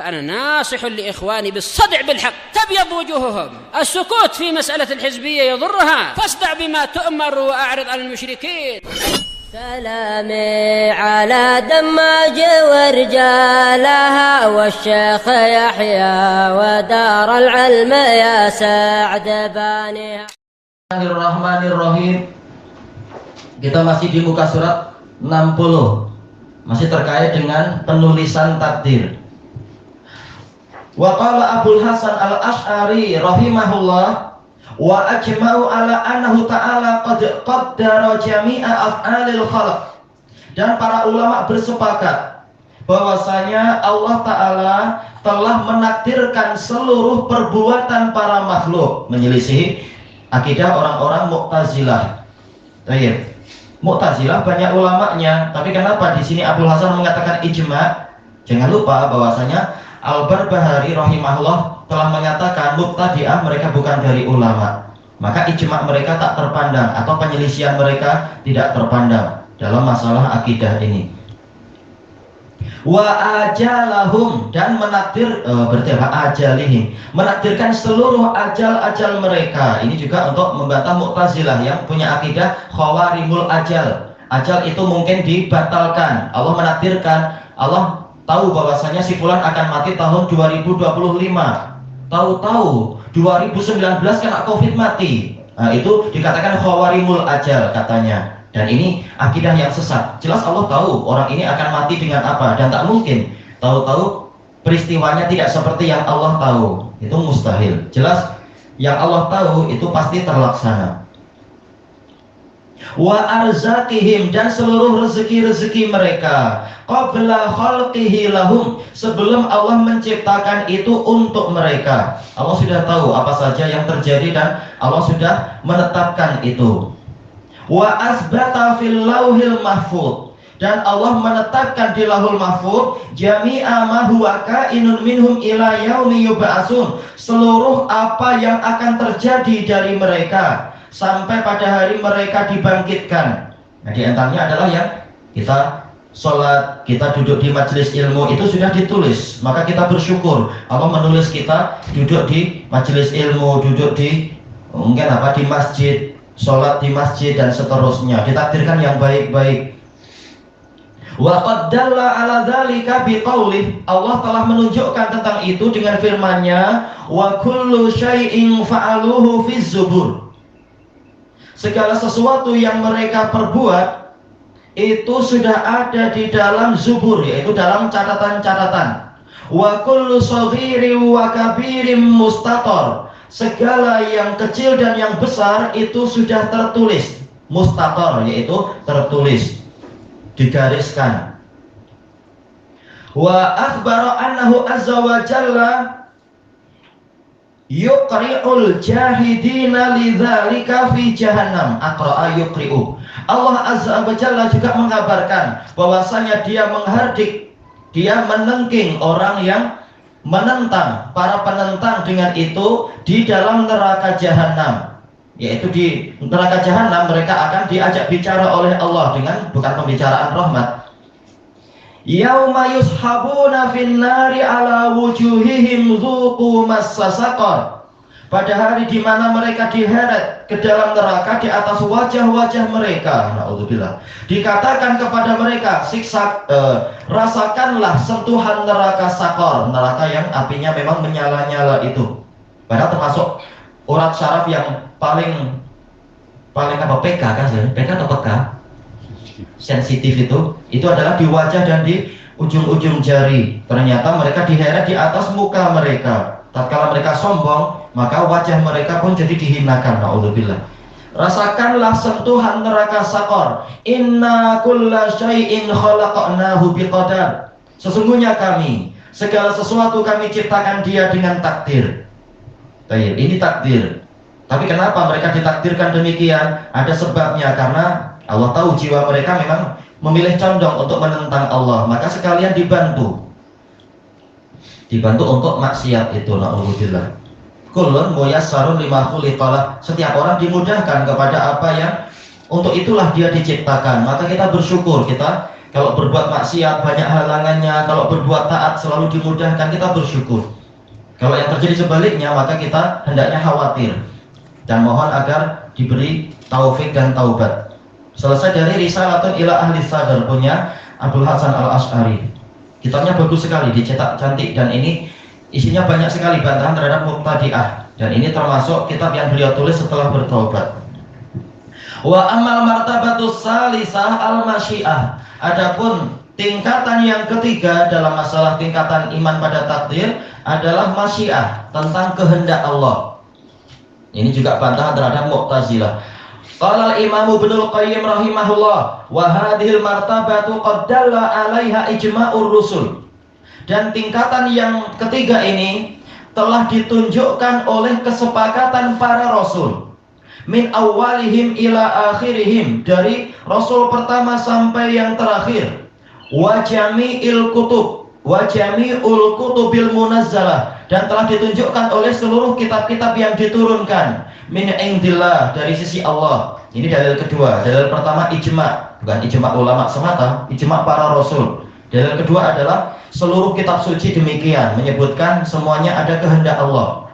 فأنا ناصح لإخواني بالصدع بالحق تبيض وجوههم. السكوت في مسألة الحزبية يضرها، فاصدع بما تؤمر وأعرض عن المشركين. سلامي على دماج ورجالها والشيخ يحيى ودار العلم يا سعد بانيها. Bismillahirrahmanirrahim. Kita masih di muka surat 60, masih terkait dengan penulisan takdir. Wa qala Abul Hasan al-Ash'ari rahimahullah wa ajma'u ala annahu ta'ala qad qaddara jami'a af'alil khalq. Dan para ulama bersepakat bahwasanya Allah Ta'ala telah menakdirkan seluruh perbuatan para makhluk, menyelisihi akidah orang-orang Mu'tazilah. Baik. Mu'tazilah banyak ulamanya, tapi kenapa di sini Abdul Hasan mengatakan ijma'? Jangan lupa bahwasanya Al-Barbahari rahimahullah telah menyatakan Mu'tadi'ah mereka bukan dari ulama. Maka ijma' mereka tak terpandang atau penyelisihan mereka tidak terpandang dalam masalah akidah ini. Wa ajalahum, dan menakdir berarti ajalihim, menakdirkan seluruh ajal-ajal mereka. Ini juga untuk membantah Mu'tazilah yang punya akidah khawarimul ajal. Ajal itu mungkin dibatalkan. Allah menakdirkan, Allah tahu bahwasanya si fulan akan mati tahun 2025. Tahu-tahu 2019 kena Covid mati. Nah, itu dikatakan khawarimul ajal katanya. Dan ini akidah yang sesat. Jelas Allah tahu orang ini akan mati dengan apa, dan tak mungkin tahu-tahu peristiwanya tidak seperti yang Allah tahu. Itu mustahil. Jelas yang Allah tahu itu pasti terlaksana. Wa arzaqihim, dan seluruh rezeki-rezeki mereka qabla khalqihi lahum, sebelum Allah menciptakan itu untuk mereka. Allah sudah tahu apa saja yang terjadi dan Allah sudah menetapkan itu. Wa asbata fil lauhil mahfuz, dan Allah menetapkan di lauhul mahfuz jami'a ma huwa kainun minhum ila yaumi yub'atsun, seluruh apa yang akan terjadi dari mereka sampai pada hari mereka dibangkitkan. Nah, di antaranya adalah yang kita sholat, kita duduk di majelis ilmu, itu sudah ditulis. Maka kita bersyukur Allah menulis kita duduk di majelis ilmu, duduk di mungkin apa di masjid, sholat di masjid dan seterusnya, ditakdirkan yang baik-baik. Wa qad dalla ala dzalika biqaulih, Allah telah menunjukkan tentang itu dengan firman-Nya, wa kullu syai'in fa'aluhu fiz zubur. Segala sesuatu yang mereka perbuat itu sudah ada di dalam zubur, yaitu dalam catatan-catatan. Wa kullu shaghirin wa kabirin mustator, segala yang kecil dan yang besar itu sudah tertulis. Mustator yaitu tertulis, digariskan. Wa akhbara annahu azza wa jalla yuqri'ul jahidina lidzalika fi jahannam. Aqra'a yuqri'u. Allah azza wa jalla juga mengabarkan bahwasanya dia menghardik, dia menengking orang yang menentang, para penentang dengan itu di dalam neraka jahanam. Yaitu di neraka jahanam mereka akan diajak bicara oleh Allah dengan bukan pembicaraan rahmat. Yauma yushabuna fin nari ala wujuhihim dzuqu massa saqar. Pada hari di mana mereka diheret ke dalam neraka di atas wajah-wajah mereka, naudzubillah, dikatakan kepada mereka, siksa, rasakanlah sentuhan neraka sakor, neraka yang apinya memang menyala-nyala itu. Padahal termasuk urat syaraf yang paling apa, PK kan, PK atau PK sensitif itu adalah di wajah dan di ujung-ujung jari. Ternyata mereka diheret di atas muka mereka. Tatkala mereka sombong, maka wajah mereka pun jadi dihinakan. Naudzubillah. Rasakanlah sentuhan neraka sakor. Inna kulla syai'in khalaqnahu biqadar. Sesungguhnya kami, segala sesuatu kami ciptakan dia dengan takdir. Baik, ini takdir. Tapi kenapa mereka ditakdirkan demikian? Ada sebabnya, karena Allah tahu jiwa mereka memang memilih condong untuk menentang Allah. Maka sekalian dibantu untuk maksiat itu. Na'udzubillah. Kullun muyassarun lima khuliqalah. Setiap orang dimudahkan kepada apa yang untuk itulah dia diciptakan. Maka kita bersyukur, kita Kalau berbuat maksiat banyak halangannya, kalau berbuat taat selalu dimudahkan, kita bersyukur. Kalau yang terjadi sebaliknya, maka kita hendaknya khawatir dan mohon agar diberi taufik dan taubat. Selesai dari Risalatun ila Ahli Sadar punya Abdul Hasan Al-Asy'ari. Kitabnya bagus sekali, dicetak cantik, dan ini isinya banyak sekali bantahan terhadap mubtadi'ah, dan ini termasuk kitab yang beliau tulis setelah bertaubat. Wa amal martabatus salisah al-masyiah. Adapun tingkatan yang ketiga dalam masalah tingkatan iman pada takdir adalah masyiah, tentang kehendak Allah. Ini juga bantahan terhadap Mu'tazilah. Qala al-Imam Ibnul Qayyim rahimahullah, wa hadhil martabatu qad dalla 'alaiha ijma'ur rusul. Dan tingkatan yang ketiga ini telah ditunjukkan oleh kesepakatan para rasul. Min awalihim ila akhirihim, dari rasul pertama sampai yang terakhir. Wa jami'il kutub, wa jami'ul kutubil munazzalah, dan telah ditunjukkan oleh seluruh kitab-kitab yang diturunkan min indillah, dari sisi Allah. Ini dalil kedua. Dalil pertama ijma, bukan ijma ulama semata, ijma para rasul. Dalil kedua adalah seluruh kitab suci demikian, menyebutkan semuanya ada kehendak Allah.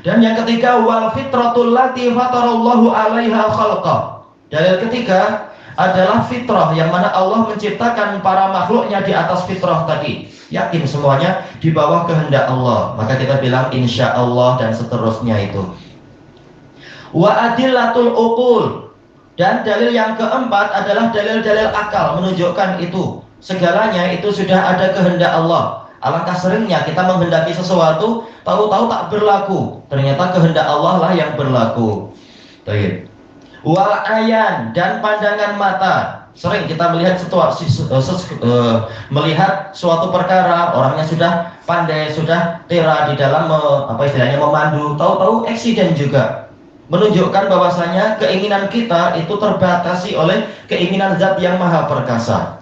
Dan yang ketiga, wal fitratul lati fatarallahu 'alaiha khalqah. Dalil ketiga adalah fitrah, yang mana Allah menciptakan para makhluknya di atas fitrah tadi. Yakin semuanya di bawah kehendak Allah. Maka kita bilang insya Allah dan seterusnya itu. Wa adillatul uqul. Dan dalil yang keempat adalah dalil-dalil akal, menunjukkan itu segalanya itu sudah ada kehendak Allah. Alangkah seringnya kita menghendaki sesuatu, tahu-tahu tak berlaku. Ternyata kehendak Allah lah yang berlaku. Baik. Wal ayan, dan pandangan mata. Sering kita melihat melihat suatu perkara, orangnya sudah pandai, sudah tera di dalam memandu, tahu-tahu eksiden juga. Menunjukkan bahwasanya keinginan kita itu terbatasi oleh keinginan Zat yang Maha Perkasa.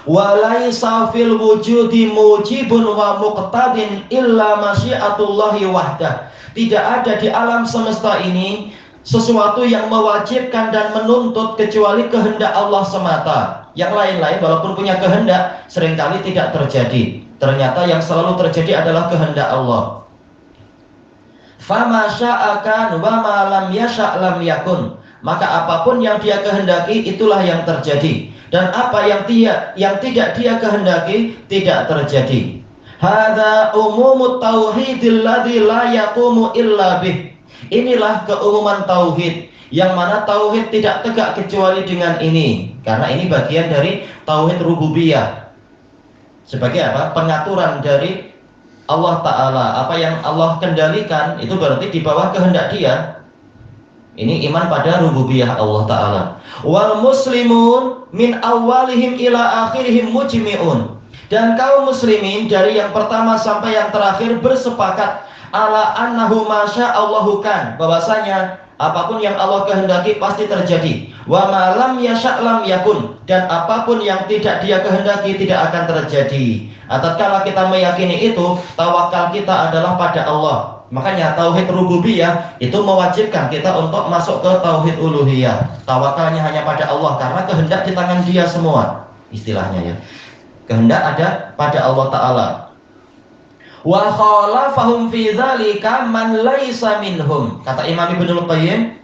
Walaisa fil wujudi mujibun wa muqtadin illa masyiatullahi wahdah. Tidak ada di alam semesta ini sesuatu yang mewajibkan dan menuntut kecuali kehendak Allah semata. Yang lain-lain walaupun punya kehendak seringkali tidak terjadi. Ternyata yang selalu terjadi adalah kehendak Allah. Fama sya'akan wa ma lam yasha' lam yakun. Maka apapun yang dia kehendaki itulah yang terjadi, dan apa yang tidak dia kehendaki tidak terjadi. Hadza umumut tauhidil ladzi la yaqumu illa bih. Inilah keumuman tauhid, yang mana tauhid tidak tegak kecuali dengan ini. Karena ini bagian dari tauhid rububiyah. Sebagai apa? Pengaturan dari Allah Ta'ala. Apa yang Allah kendalikan itu berarti di bawah kehendak Dia. Ini iman pada rububiyah Allah Ta'ala. Wal muslimun min awalihim ila akhirihim mujmi'un. Dan kaum muslimin dari yang pertama sampai yang terakhir bersepakat ala annahu masya Allahu kan, bahwasanya apapun yang Allah kehendaki pasti terjadi. Wa ma lam yasha' lam yakun, dan apapun yang tidak Dia kehendaki tidak akan terjadi. Tatkala kita meyakini itu, tawakal kita adalah pada Allah. Makanya tauhid rububiyah itu mewajibkan kita untuk masuk ke tauhid uluhiyah. Tawakalnya hanya pada Allah karena kehendak di tangan Dia semua, istilahnya ya. Kehendak ada pada Allah Ta'ala. Wa khalafahum fi dzalika man laisa minhum. Kata Imam Ibnul Qayyim,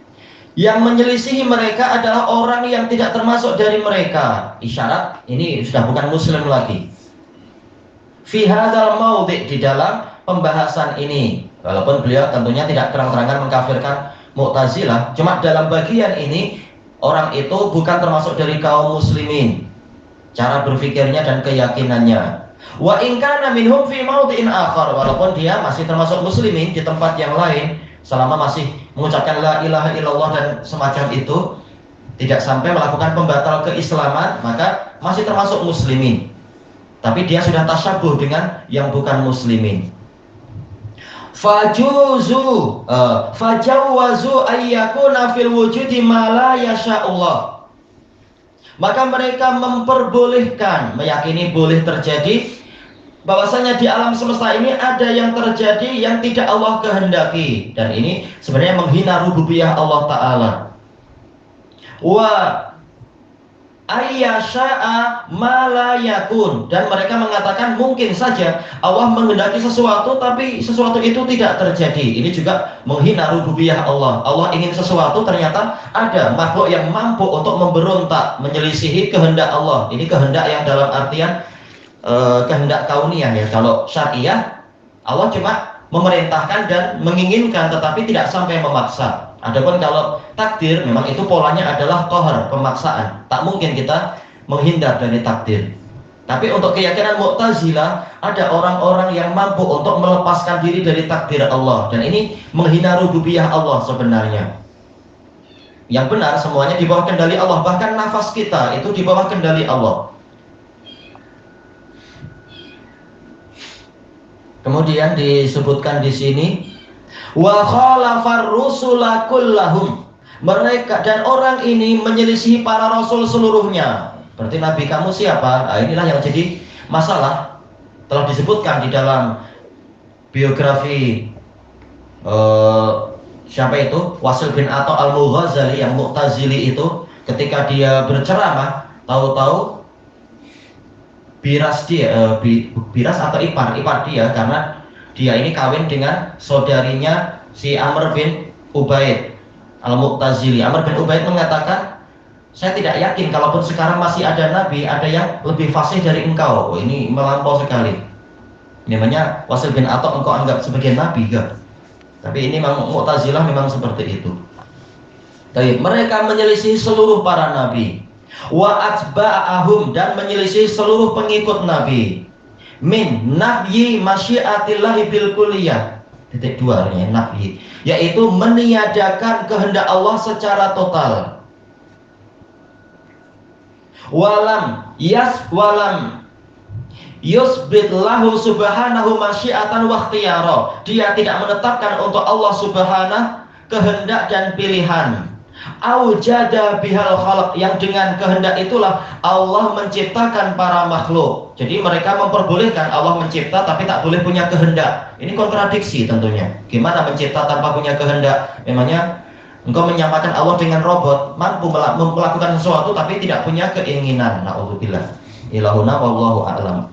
yang menyelisihi mereka adalah orang yang tidak termasuk dari mereka. Isyarat ini sudah bukan muslim lagi. Fi hadzal maudhi', di dalam pembahasan ini. Walaupun beliau tentunya tidak terang-terangan mengkafirkan Mu'tazilah, cuma dalam bagian ini orang itu bukan termasuk dari kaum muslimin, cara berpikirnya dan keyakinannya. Wa in kana minhum fi maudhi'in akhar, walaupun dia masih termasuk muslimin di tempat yang lain, selama masih mengucapkan la ilaha illallah dan semacam itu, tidak sampai melakukan pembatal keislaman, maka masih termasuk muslimin. Tapi dia sudah tasyabuh dengan yang bukan muslimin. Fajawwazu ayyakuna fil wujudi ma la yasha'ullah. Maka mereka memperbolehkan, meyakini boleh terjadi, bahwasanya di alam semesta ini ada yang terjadi yang tidak Allah kehendaki, dan ini sebenarnya menghina rububiyah Allah Ta'ala. Wa ayyasha'a ma la yakun, dan mereka mengatakan mungkin saja Allah menghendaki sesuatu tapi sesuatu itu tidak terjadi. Ini juga menghina rububiyah Allah. Allah ingin sesuatu, ternyata ada makhluk yang mampu untuk memberontak menyelisihi kehendak Allah. Ini kehendak yang dalam artian kehendak kauniyah ya. Kalau syariah, Allah cuma memerintahkan dan menginginkan tetapi tidak sampai memaksa. Adapun kalau takdir, memang itu polanya adalah qahar, pemaksaan. Tak mungkin kita menghindar dari takdir. Tapi untuk keyakinan Mu'tazilah, ada orang-orang yang mampu untuk melepaskan diri dari takdir Allah, dan ini menghina rububiyah Allah sebenarnya. Yang benar semuanya di bawah kendali Allah, bahkan nafas kita itu di bawah kendali Allah. Kemudian disebutkan di sini, wa khalafar rusula kullahum, mereka dan orang ini menyelisihi para rasul seluruhnya. Berarti nabi kamu siapa? Nah, inilah yang jadi masalah. Telah disebutkan di dalam biografi siapa itu? Wasil bin Atha al-Mughazali yang Mu'tazili itu, ketika dia berceramah, tahu-tahu biras dia, biras atau ipar dia, karena dia ini kawin dengan saudarinya si Amr bin Ubaid al-Mu'tazili. Amr bin Ubaid mengatakan, saya tidak yakin kalaupun sekarang masih ada nabi, ada yang lebih fasih dari engkau. Oh, ini melampau sekali. Namanya Wasil bin Atha engkau anggap sebagai nabi gak? Tapi ini memang Mu'tazilah memang seperti itu. Tapi mereka menyelisih seluruh para nabi. Wa atba'ahum, dan menyelisih seluruh pengikut nabi. Min nafyi masyiatillahi bil kulliyah. Titik 2 artinya nafyi, yaitu meniadakan kehendak Allah secara total. Walam yusbit lahu subhanahu masyiatan wa ikhtiyara, dia tidak menetapkan untuk Allah subhanahu kehendak dan pilihan. Aujada bihal khalq, yang dengan kehendak itulah Allah menciptakan para makhluk. Jadi mereka memperbolehkan Allah mencipta tapi tak boleh punya kehendak. Ini kontradiksi tentunya. Gimana mencipta tanpa punya kehendak? Memangnya engkau menyamakan Allah dengan robot, mampu melakukan sesuatu tapi tidak punya keinginan. Na'udzubillah. Ilahuna wallahu a'lam.